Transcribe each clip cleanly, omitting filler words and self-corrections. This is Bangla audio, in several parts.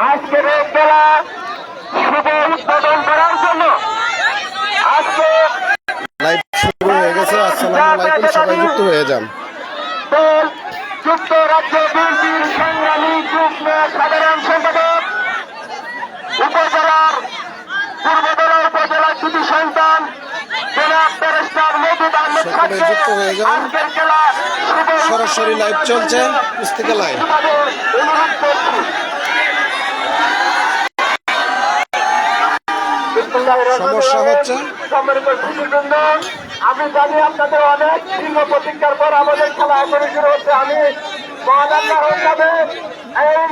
আজকের এই খেলা শুভ উদ্বোধন করার জন্য আজকে লাইভ শুরু হয়ে গেছে। আসসালামু আলাইকুম, সবাই যুক্ত হয়ে যান। যুক্তরাজ্য বিএনপির সংগ্রামী যুগ্ম সাধারণ সম্পাদক উপজেলার পূর্বতলা উপজেলা সুধী সন্তান সকলে যুক্ত হয়ে যান। সরাসরি লাইভ চলছে, পুস্তিকা লাইভ। সমস্যা হচ্ছে আমি জানি আপনাদের অনেক দীর্ঘ প্রতীক্ষার পর আমাদের খেলা এখনই শুরু হচ্ছে। আমি মহাদান্না হিসাবে এই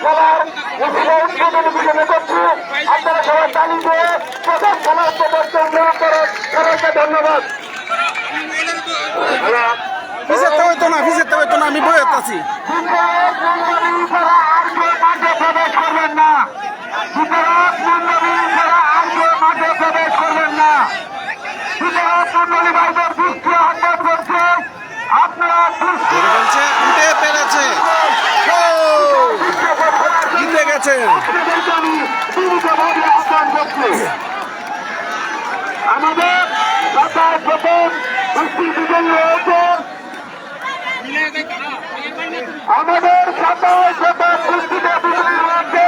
খেলার উদ্বোধন ঘোষণা করছি। আপনারা সবাই তালি দিয়ে প্রথম খেলার প্রদর্শন সবাইকে ধন্যবাদ। আমি বয়ে আছি। আর কেউ মাঠে প্রবেশ করবেন না। মাঠে প্রবেশ করবেন না। মন্ডলী ভাইদের দৃষ্টি আহ্বান করছে, আপনারা আহ্বান করছে। আমাদের সরকার প্রথম দৃষ্টি বিজয়ী হয়েছে। আমাদের সরকার প্রথম দৃষ্টিতে বিজয়ী হয়েছে।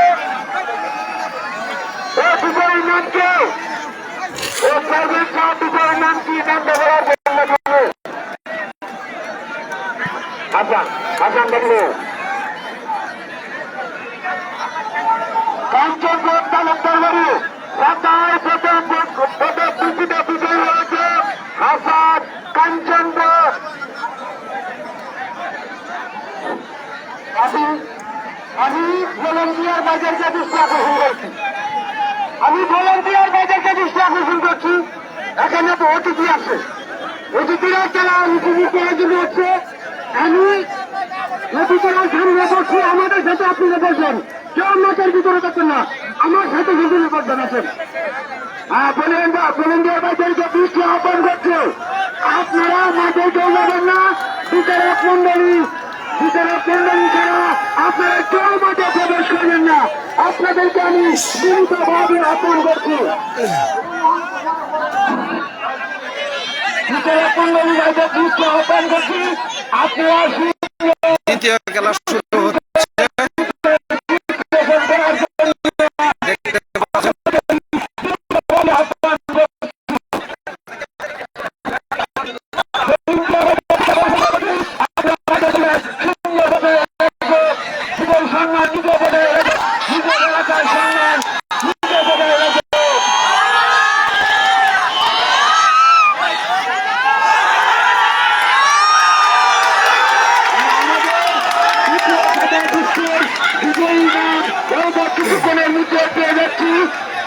ও বিজয়ী নামকে ও সর্বোচ্চ বিজয়ী নাম কি বন্ধ করার জন্য আসান দেখল কাঞ্চনপুর তালুকদার বাড়ি সরকার প্রথম দৃষ্টিতে বিজয়ী হয়েছে হাসান কাঞ্চনপুর। আমি ভলেন্টিয়ার বাজারকে দৃষ্টি আকর্ষণ করছি। এখানে তো অতিথি আছে, অতিথিরা খেলা উপভোগ করার জন্য হচ্ছে। আমি অতিথিরা সামনে বসছি, আমাদের সাথে আপনারা বসবেন। কেউ মাঠের ভিতরে থাকবেন না, আমার সাথে ভিতরে বসবেন আছেন। ভলেন্টিয়ার বাজারকে দৃষ্টি আহ্বান করছে, আপনারা মাঠে কেউ যাবেন না। বিচারক মন্ডলী ছাড়া আপনারা কেউ মাঠে প্রবেশ করবেন না। আপনাদেরকে আমি বিনীতভাবে আহ্বান করছি। বিচারক মন্ডলী ভাইদের দৃষ্টি আহ্বান করছি, আপনারা দ্বিতীয় খেলা শুরু হচ্ছে।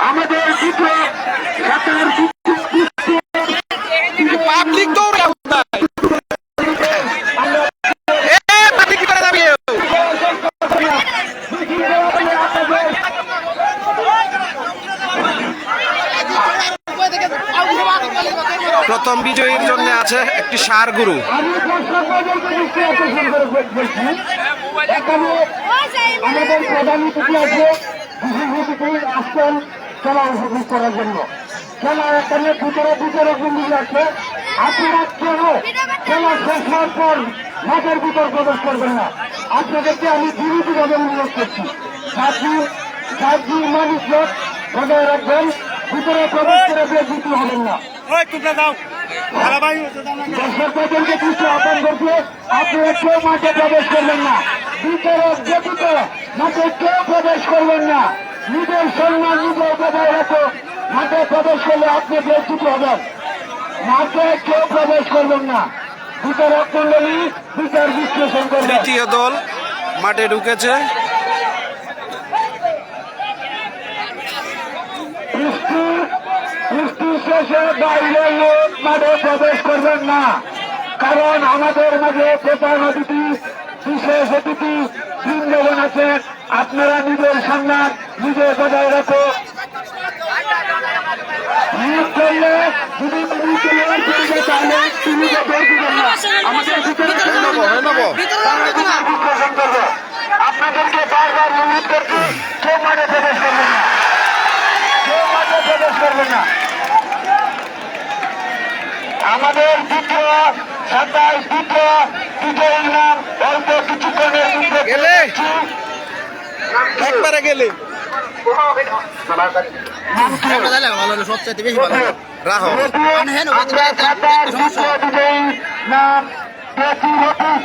আমাদের পাবলিক দৌড়ে প্রথম বিজয়ীর জন্য আছে একটি ষাঁড় গরু। আমাদের প্রধান অতিথি আছে, আসছেন খেলা উপভোগ করার জন্য। খেলা এখানে ভিতরে বিন্দু আছে। আপনারা কেন খেলা শেষ হওয়ার পর মাঠের ভিতর প্রবেশ করবেন না। আপনাদেরকে আমি বিরোধীভাবে অনুরোধ করছি, সাতদিন মানুষ বজায় রাখবেন, ভিতরে প্রবেশ করে বিরোধী হবেন না। দর্শকদেরকে কিছু আহ্বান করছে, আপনারা কেউ মাঠে প্রবেশ করবেন না। ভিতরে ব্যতীত মাঠে কেউ প্রবেশ করবেন না। নিজের সম্মান নিজের বজায় রাখো। মাঠে প্রবেশ করলে আপনি বিরোধিত হবেন। মাঠে কেউ প্রবেশ করবেন না। বিচারক মন্ডলী বিচার বিশ্লেষণ করবেন। তৃতীয় দল মাঠে ঢুকেছে। বৃষ্টি শেষে বাইরে লোক মাঠে প্রবেশ করবেন না, কারণ আমাদের মাঝে প্রধান অতিথি বিশেষ অতিথি বৃন্দগণ আছেন। আপনারা নিজের সম্মান নিজে বজায় রাখো। নিয়োগ করলে যদি তুমি চলে আসবে তাহলে তুমি বের দিবেন না। আমাদের ভিতরে বিশ্লেষণ করবো। আপনাদেরকে বারবার অনুরোধ করছি, কেউ মাঠে প্রবেশ করবেন না, কেউ মাঠে প্রবেশ করবেন না। আমাদের দ্বিতীয় 27 দ্বিতীয় ইনাম অল্প কিছুক্ষণের মধ্যে গেলে একবারে গেলে রাখো আমরা 27 দ্বিতীয় বিজয়ী নাম পেয়েছি রফিক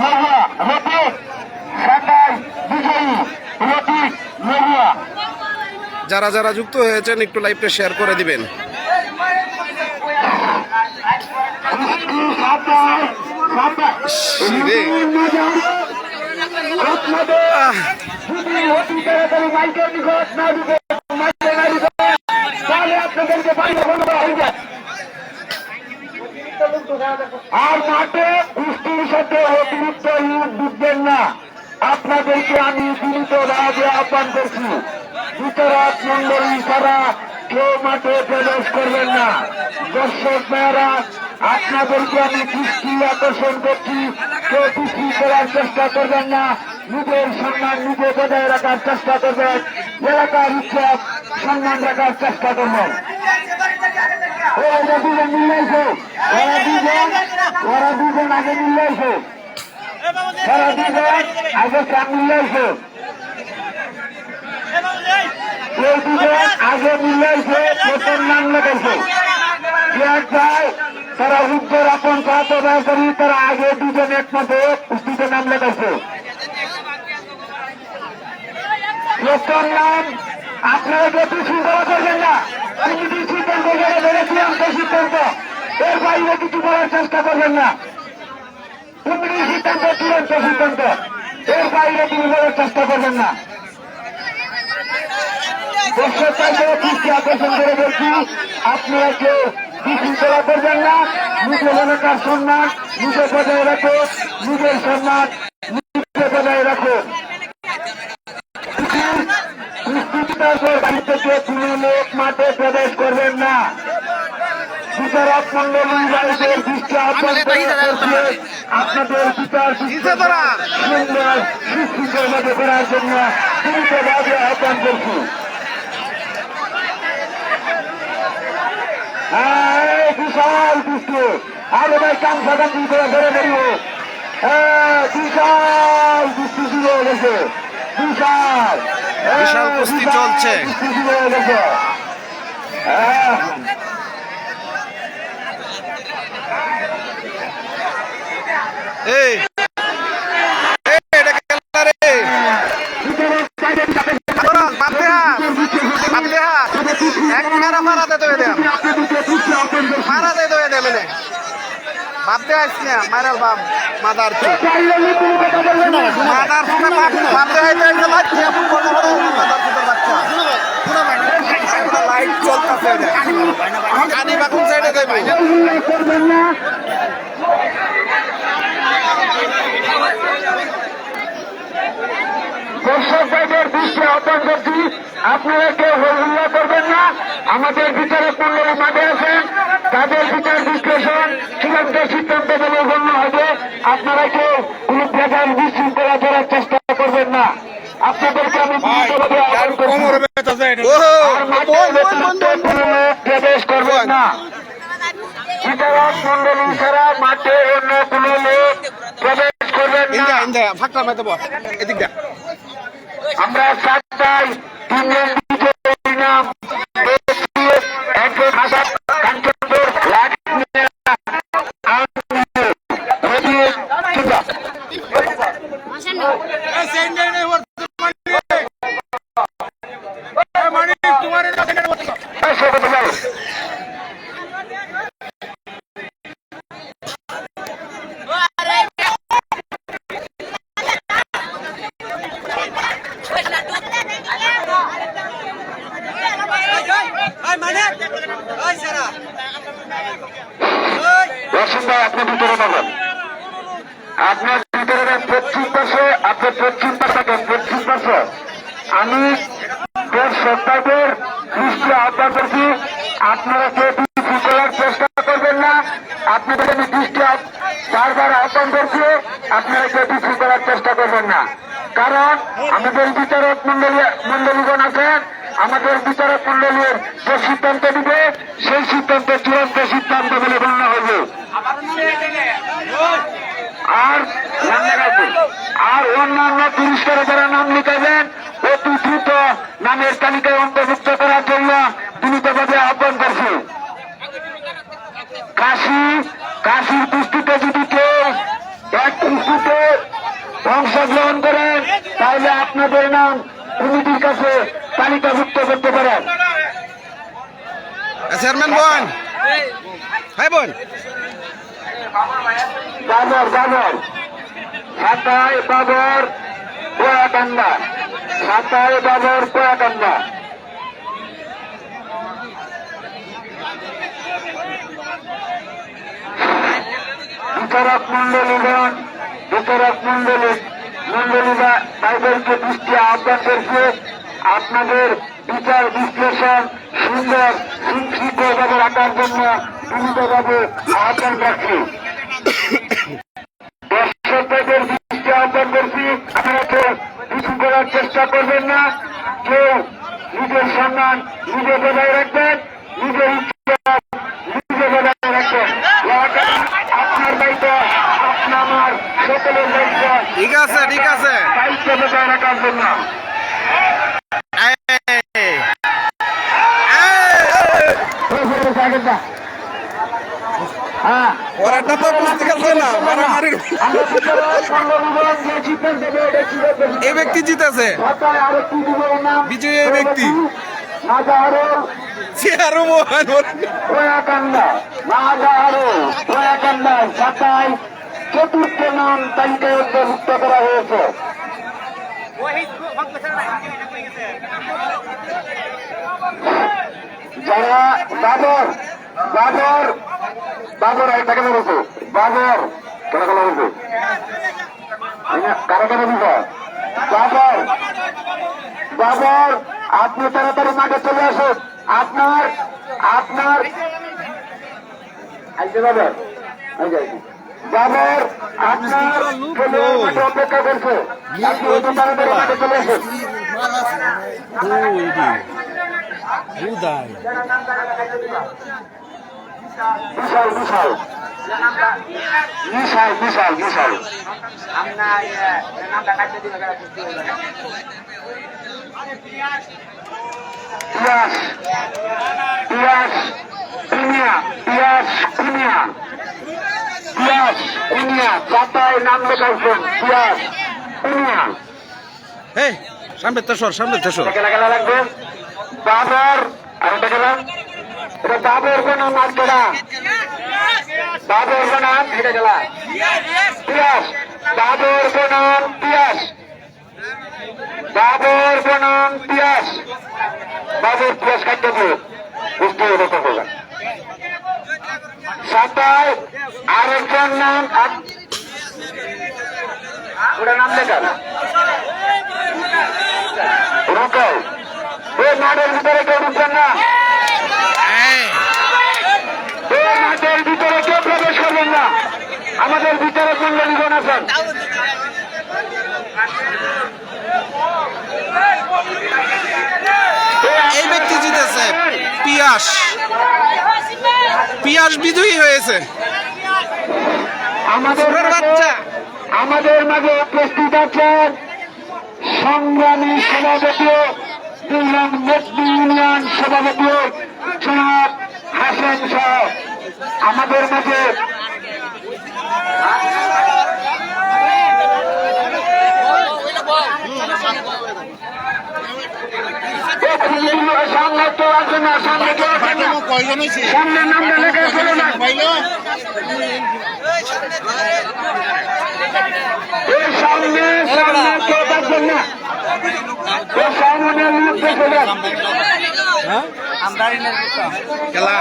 মহুয়া। রফিক 27 বিজয়ী রফিক মহুয়া। যারা যারা যুক্ত হয়েছেন একটু লাইভটা শেয়ার করে দিবেন। রে মাইকের নিকট না দিবে, তাহলে আপনাদেরকে বাইরে বন্ধ হয়ে যায়। আর মাঠে বৃষ্টির সাথে অতিরিক্ত ইট দিবেন না। আপনাদেরকে আমি বিনীতভাবে আহ্বান করছি, বিচারক মন্ডলী ছাড়া কেউ মাঠে প্রবেশ করবেন না। দর্শক মেয়েরা, আপনাদেরকে আমি দৃষ্টি আকর্ষণ করছি, কেউ বৃষ্টি করার চেষ্টা করবেন না। নিজের সম্মান নিজে বজায় রাখার চেষ্টা করবেন, এলাকার ইচ্ছাক সম্মান রাখার চেষ্টা করবেন। ওরা দুজন মিলাইছে, ওরা দুজন আগে মিলাইছে, ওরা দুজন আগে কাম মিলাইছে, এই দুজন আগে মিলাইছে, প্রথম নাম লেগেছে। তারা উত্তর আপন করি, তারা আগে দুজন একমতে কুস্তিতে নাম লেগেছে। প্রথম নাম আপনারা যদি শৃঙ্খলা করবেন না, কমিটির সিদ্ধান্ত ধরেছিলাম সেই সিদ্ধান্ত, এর বাইরে কিছু করার চেষ্টা করবেন না। কমিটির সিদ্ধান্ত চূড়ান্ত সিদ্ধান্ত, এর বাইরে কিছু করার চেষ্টা করবেন না। দর্শক চাইতে দৃষ্টি আকর্ষণ করে বলছি, আপনারা কেউ বিশৃঙ্খলা করবেন না। নিজের এলাকার সম্মান নিজে বজায় রাখো, নিজের সম্মান নিজে বজায় রাখো। বাড়ি থেকে কোনো লোক মাঠে প্রবেশ করবেন না। বিচারক মন্ডলী বাড়িদের দৃষ্টি আকর্ষণ করছে, আপনাদের বিচার সুন্দর সুশৃঙ্খলভাবে করার জন্য বিনীতভাবে আহ্বান করছি। বিশাল দৃষ্টি, আরে ভাই কাম সাকাম করে ধরে বেরিয়ে, বিশাল দৃষ্টি শুরু হয়ে গেছে, বিশাল বিশাল কুস্তি চলছে। দৃষ্টি শুরু হয়ে গেছে। এই এটা খেলা রে, এক মারা মারাতে তো এদের মারাতে তো এদের মেনে ভাবতে আসছি না মারাল বাপ মাদার মাদার ফুকে ভাবতে হইতে লাইট চলতেছে কানি বাকুন সাইডে দেবে। দর্শক ভাইদের দৃষ্টি আহ্বান করছি, আপনারা কেউ হল্লা করবেন না। আমাদের বিচারক মন্ডলী মাঠে আছেন, তাদের বিচার বিশ্লেষণ চূড়ান্ত সিদ্ধান্ত বলে গণ্য হবে। আপনারা কেউ কোন প্রকার বিশৃঙ্খলা করার চেষ্টা করবেন না। আপনাদেরকে আমি বিনীতভাবে আহ্বান করছি, আর মাঠে প্রবেশ করবেন না। বিচারক মন্ডলী ছাড়া মাঠে অন্য কোন লোক প্রবেশ করবেন না। আমরা 7টায় 3 জন বিজয়ী নাম একজন হাসান কাঞ্চনপুর রসুন ভাই, আপনি ভিতরে পাবেন, আপনার ভিতরে পশ্চিম পাশে, আপনার পশ্চিম পাশে পশ্চিম পাশে আমি দর্শকদের দৃষ্টি আহ্বান করছি, আপনারা কেউ বিক্রি করার চেষ্টা করবেন না। আপনাদের আমি দৃষ্টি বারবার আহ্বান করছি, আপনারা কেউ বিক্রি করার চেষ্টা করবেন না। কারণ আমাদের বিচারক মন্ডলীগণ আছেন, আমাদের বিচারক মন্ডলীর যে সিদ্ধান্ত দিবে সেই সিদ্ধান্ত চূড়ান্ত সিদ্ধান্ত বলে গণ্য হইবে। আর অন্যান্য পুরস্কারে যারা নাম লিখাবেন অতি দ্রুত নামের তালিকায় অন্তর্ভুক্ত করার জন্য বিনীতভাবে আহ্বান করছি। কাশির কুস্তিতে যদি কেউ এক কুস্তিতে অংশগ্রহণ করেন তাহলে আপনাদের নাম কমিটির কাছে তালিকাভুক্ত করতে পারেন। চেয়ারম্যান বোন, হ্যাঁ বোন, বাবর সাতায় বাবর কোয়াকান্দা, সাতায় বাবর কোয়াকান্দা। বিচারক মন্ডলীরা তাদেরকে দৃষ্টি আহ্বান করছে, আপনাদের বিচার বিশ্লেষণ সুন্দর সুশৃঙ্খলভাবে রাখার জন্য বিনীতভাবে আহ্বান রাখছি। দর্শকদের দৃষ্টি আহ্বান করছি, আপনারা কেউ কিছু করার চেষ্টা করবেন না। কেউ নিজের সম্মান নিজে বজায় রাখবেন, নিজের ইচ্ছা নিজে বজায় রাখবেন। আপনার দায়িত্ব, আপনার আমার সকলের দায়িত্ব, ঠিক আছে ঠিক আছে, দায়িত্ব বজায় রাখার জন্য। হ্যাঁ, ওরাটা তো বুঝতে পারছে না, মারামারি। এই ব্যক্তি জিতেছে, বিজয়ী এই ব্যক্তি চেয়ারও মোহন চতুর্থ নাম তালিকায় অন্তর্ভুক্ত করা হয়েছে। যারা বাবর এটাকে বলেছে, বাবর কেন কেন বলছে কারা কেন দিছে বাবর, আপনি তাড়াতাড়ি মাঠে চলে আসুন। আপনার বাবর আপনার মাঠে অপেক্ষা করছে, আপনি অত তাড়াতাড়ি মাঠে চলে আসুন। বিশাল কুনিয়া চাতায় নাম লেখাইছেন পিয়াস কুনিয়া। এই সামনে তো সর, সামনে তো সর। খেলা লাগবে বাবর, আর এটা গেলাম এটা বাবর বনাম আটকেরা, বাবর বনাম এটা গেলা পিয়াস, বাবর বনাম পিয়াস, বাবর বনাম পিয়াস, বাবর পিয়াস খাদ্য বুঝতে হবে কত সাতায় আরেকজন নাম, ওটা নাম লেখা রুকাও। ওই মাঠের ভিতরে কেউ ঢুকবেন না, ওই মাঠের ভিতরে কেউ প্রবেশ করবেন না। আমাদের বিচারক মন্ডলীগণ আছেন। এই ব্যক্তি জিতেছে, পিয়াস বিজয়ী হয়েছে। আমাদের মাঝে উপস্থিত আছেন সংগ্রামী সভাপতি ইউনিয়ন সভাপতি জনাব হাসান শাহ। আমাদের মাঝে সামনে তো আছে না, সামনে তো আছে না, সামনে নামটা লেখা ছিল না। সামনে কেউ থাকবেন না, সামনে লোক দেখে যান। খেলা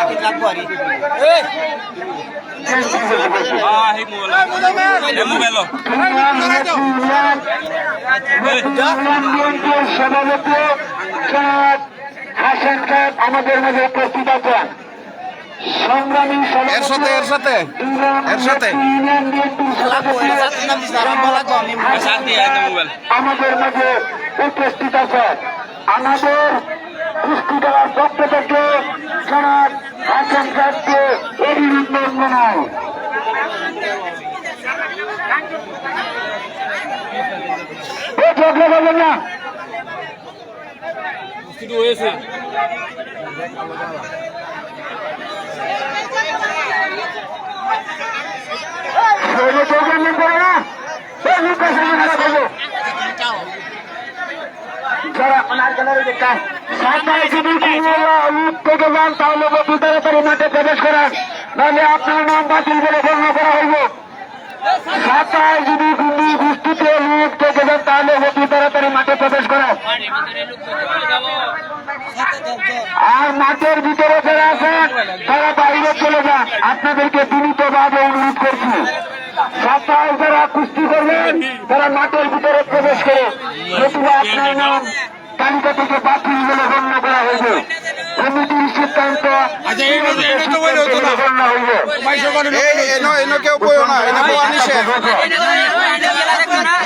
সভাপতি হাসান সাহেব আমাদের মাঝে উপস্থিত আছেন। সংগ্রামী এর সাথে ইউনিয়ন বিএনপির সভাপতি আমাদের মাঝে উপস্থিত আছেন। আমাদের কুস্তি দেওয়ার পক্ষ থেকে জনাব হাসান সাহেবকে অভিনন্দন জানাই। ঝগড়া করবেন না। হয়েছে থেকে যান তাহলে অতি তাড়াতাড়ি মাঠে প্রবেশ করেন, নাহলে আপনার নাম বাতিল বলে গণ্য করা হইব। সাতায় যদি গুলি বৃষ্টিতে লোক থেকে যান তাহলে অতি তাড়াতাড়ি মাঠে প্রবেশ করেন। আর মাঠের ভিতরে যারা আছেন তারা বাইরে চলে যান, আপনাদেরকে বিনীতভাবে অনুরোধ করছি। সাতায় যারা কুস্তি করবেন তারা মাঠের ভিতরে প্রবেশ করে, নতুবা আপনার নাম তালিকা থেকে বাতিল বলে গণ্য করা হইবে। কমিটির সিদ্ধান্ত গণ্য হইবে। কেউ বইও না, এটা বই আনিছে।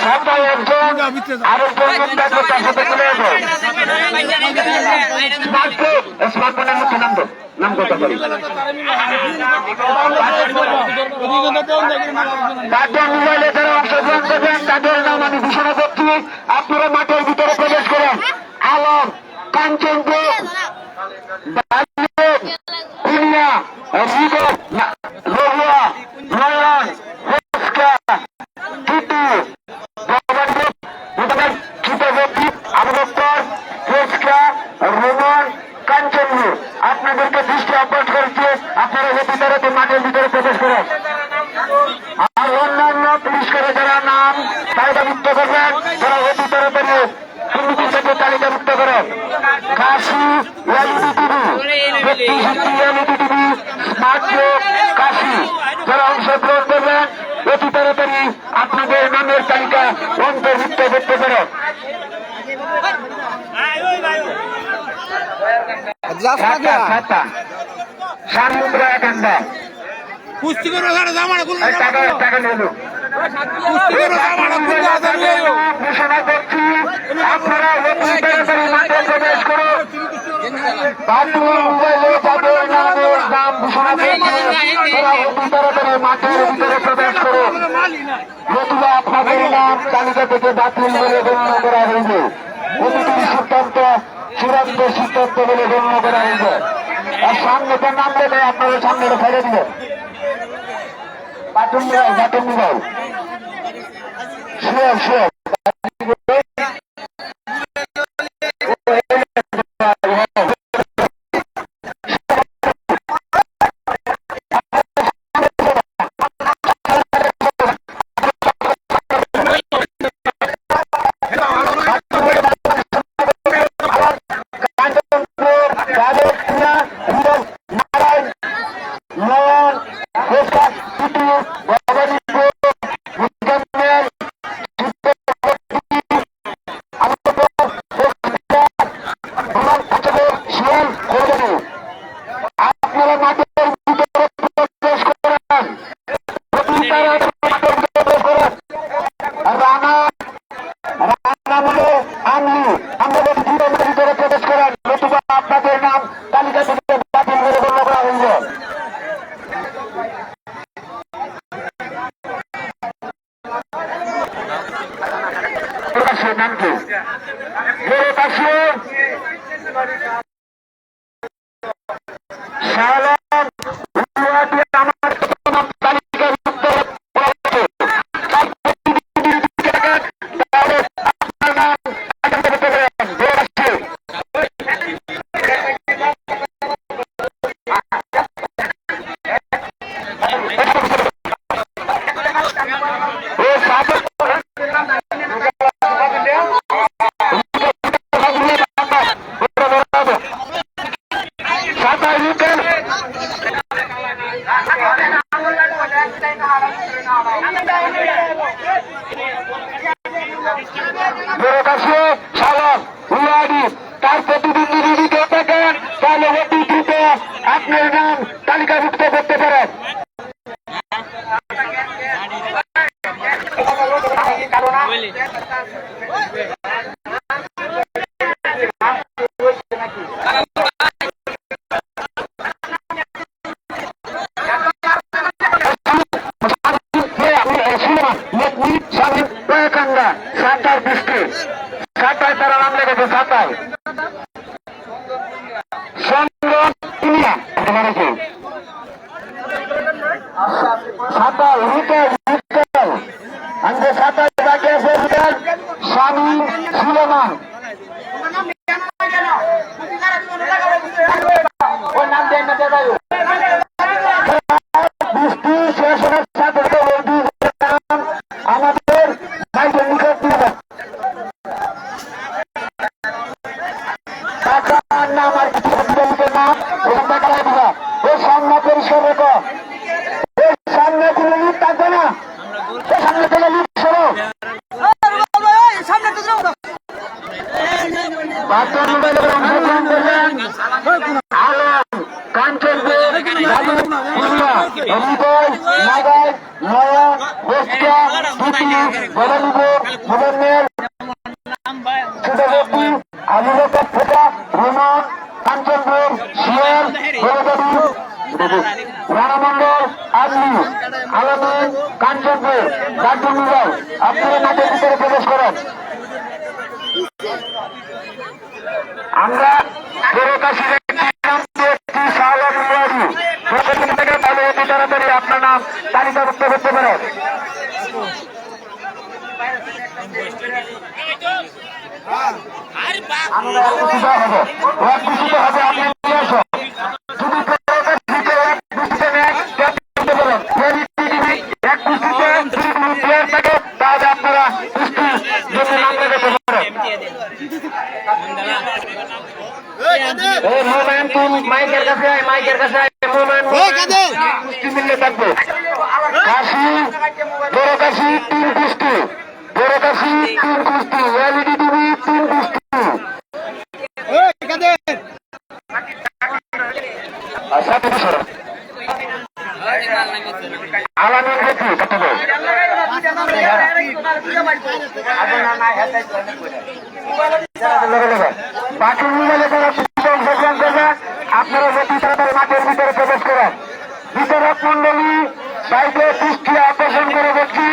সাতায় একজন আরেকজন তার সাথে চলে যাবো। স্মার্টফোনের মধ্যে নাম কথা করি তাদের মোবাইলে যারা অংশগ্রহণ করবেন তাদের নাম আমি ঘোষণা করছি। আপনারা মাঠের ভিতরে প্রবেশ করেন। আলম, কাঞ্চনপুর, কুনিয়া, রহুয়া, নয়ন, টিটু, রোমান, কাঞ্চনপুর, আপনাদেরকে দৃষ্টি আহ্বান করছে আপনারা অতি তাড়াতাড়ি মাঠের ভিতরে প্রবেশ করেন। আর অন্যান্য পুরস্কারে যারা নাম তালিকাভুক্ত করবেন তারা অতি তাড়াতাড়ি কমিটির সাথে তালিকাভুক্ত করেন। কাশি LED TV, LED TV, smart কাশি যারা অংশগ্রহণ করবেন অতি তাড়াতাড়ি আপনাদের নামের তালিকা অন্তর্ভুক্ত করতে পারেন। কুস্তি করে জামানা টাকা নিল ঘোষণা করছি আপনারা অতি তাড়াতাড়ি মাঠে প্রবেশ করুন। মোবাইলে যাদের নামের নাম ঘোষণা করছে তারা অতি তাড়াতাড়ি মাঠের ভিতরে প্রবেশ করুন, নতুবা আপনাদের নাম তালিকা থেকে বাতিল বলে গণ্য করা হইবে। কমিটির সিদ্ধান্ত চূড়ান্ত সিদ্ধান্ত বলে গণ্য করা হইবে। আর সামনেটা নাম দেবে আপনারা সামনে ফেলে দিবেন। বাটন মোবাইল শিওর আপনাদের নাম তালিকা থেকে বাতিল করে গণ্য করা হইবে। নাম কি আমার তালিকা তার প্রতিদ্বন্দ্বী সাতার বৃষ্টি সাতায় তারা নাম লেগেছে সাতায় সংগ্রাম ইন্ডিয়া সাতাল হুটেল হুটেল আমাদের সাতায় বাকি আছে হুটেল স্বামী সুলেমান ওর নাম দেন না দেবায়ু বৃষ্টি শেষ হওয়ার সাথে আমাদের ভাইদের নিকট দিয়ে টাকার নাম আর কিছু নাম এবং টাকা দিবা ওই সামনে পরিষ্কার রেখো ওই সামনে কোনো লিপ থাকবে না ওই সামনে থেকে লিপ সরো বাচ্চা মোবাইলে অংশগ্রহণ করলেন আলম কাঞ্চনপুর হৃদয় নাগাই নয়ন বস্কা টুটু বলালিব মুদন্নের ছোটবর্তী আবু বকর ফোটা রোমান কাঞ্চনপুর শিয়াল বড়বাবু রানামন্ডল আজমি আলমিন কাঞ্চনপুর ডাক্তার মিজাল আপনারা মাঠের ভিতরে প্রবেশ করেন আমরা তাড়াতাড়ি আপনার নাম তালিকাভুক্ত করতে পারেন আমরা একত্রিত হবে আপনি নিয়ে আসো যদি এক প্লেয়ার থাকে তাহলে আপনারা জন্য নাম লেখাতে পারেন মাইকের কাছে কুস্তি মিললে থাকবে কাশি বড় কাশি 3 কুস্তি বড় কাশি 3 কুস্তি এলইডি টিভি 3 কুস্তি আলামিন দেখি কত বাকি মোবাইলে তারা অংশগ্রহণ করবে আপনারা অতি তাড়াতাড়ি মাঠের ভিতরে প্রবেশ করেন বিচারক মন্ডলী বাইকে কুস্তি আকর্ষণ করে বলছি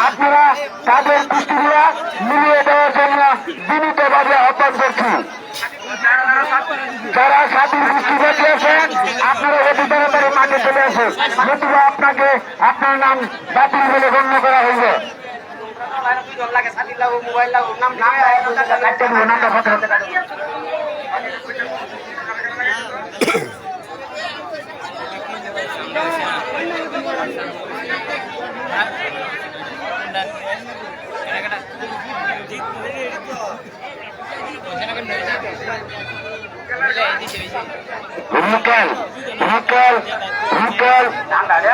আপনারা তাদের কুস্তিগুলা মিলিয়ে দেওয়ার জন্য বিনীতভাবে আহ্বান করছি যারা সাথীর কুস্তি বেঁচে আছেন আপনারা অতি তাড়াতাড়ি মাঠে চলে আসেন নতুবা আপনাকে আপনার নাম বাতিল বলে গণ্য করা হইবে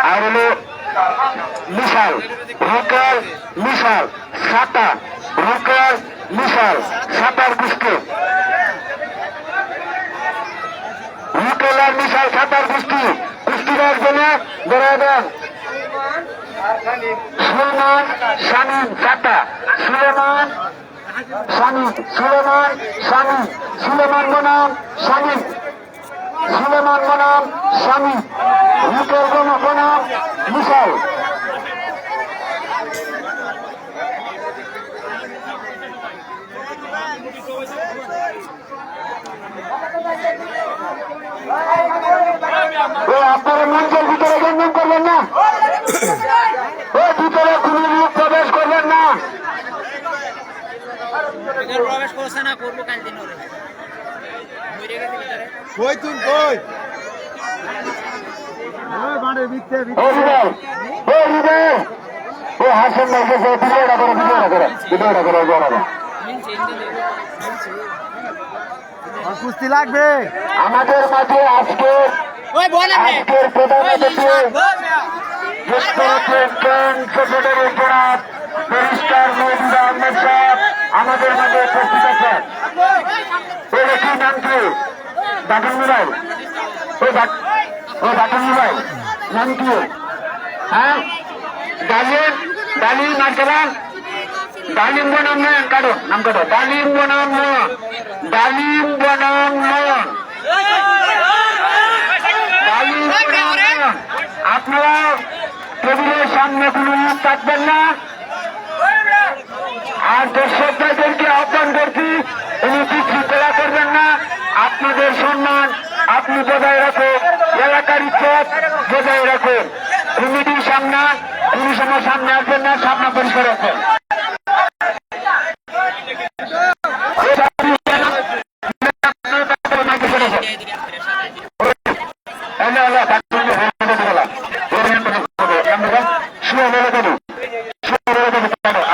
আর হলো মিশাল রুকাল মিশাল সাতা রুকাল মিশাল সাতার কুস্তি রুকাল আর মিশাল সাতার কুস্তি কুস্তির জন্য ধরে দেন সুলেমান শামীম সাতা সুলেমান শামীম সুলেমান শামীম সুলেমান বনাম শামীম সুলেমান বনাম শামীম রুকাল বনাম মিশাল আপনারা মঞ্চের ভিতরে গঞ্জন করবেন না ওই ভিতরে কোন লোক প্রবেশ করবেন না প্রবেশ করছে না করবো কাল দিন কই তুই কই হাসেন না ভিডিওটা করে কুস্তি লাগবে আমাদের মাঝে আজকের প্রধান অতিথি সেক্রেটারি জনাব ব্যারিস্টার মহিদুর আহমেদ সাহেব আমাদের মাঝে উপস্থিত আছেন কি নাম কি বাটন মোবাইল ওই বাটন মোবাইল নাম কি হ্যাঁ গালিন গালি নাচলা ডালিম বনাম নয়ন কাটো নাম কাটো ডালিম বনাম নয়ন ডালিম বনাম নয়ন ডালিম বনাম নয়ন আপনারা টেবিলের সামনে কোনো মুখ থাকবেন না আর দর্শক ভাইদেরকে আহ্বান করছি উনি বিশৃঙ্খলা করবেন না আপনাদের সম্মান আপনি বজায় রাখুন এলাকার ইজ্জত বজায় রাখুন কমিটির সামনে কোনো সময় সামনে আসবেন না সামনে পরিষ্কার রাখবেন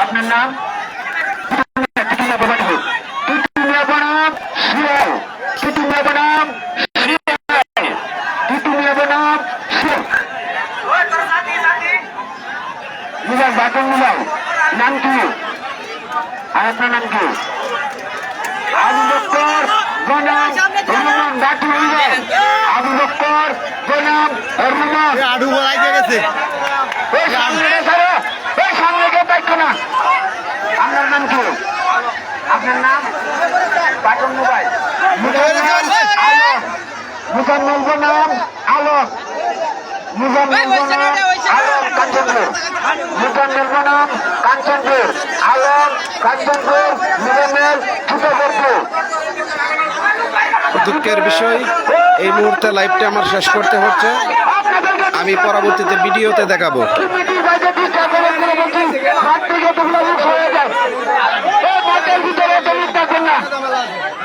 আপনার নাম নাম কি আর আপনার নাম কি আবু বক্কর বনাম রহমান বাকি আবু বক্কর বনাম রহমান আডু বলাই গেছে ওই সামনে ছাড়ো ওই সামনে কেউ দেখো না আপনার নাম কি আপনার নাম বাটন মোবাইল মুজাম্মল বনাম আলম মুজাম্মল বনাম আলম কাঞ্চনপুর মুজাম্মল বনাম কাঞ্চনপুর আলম কাঞ্চনপুর মুজাম্মল ছোটপুর দুঃখের বিষয় এই মুহূর্তে লাইভটা আমার শেষ করতে হচ্ছে আমি পরবর্তীতে ভিডিওতে দেখাবো কমিটির বাইরে ডিস্টার্ব করার কোনো বলছি হাত থেকে তোমরা হয়ে যায় এই মাঠের ভিতরে তুমি থাকুন না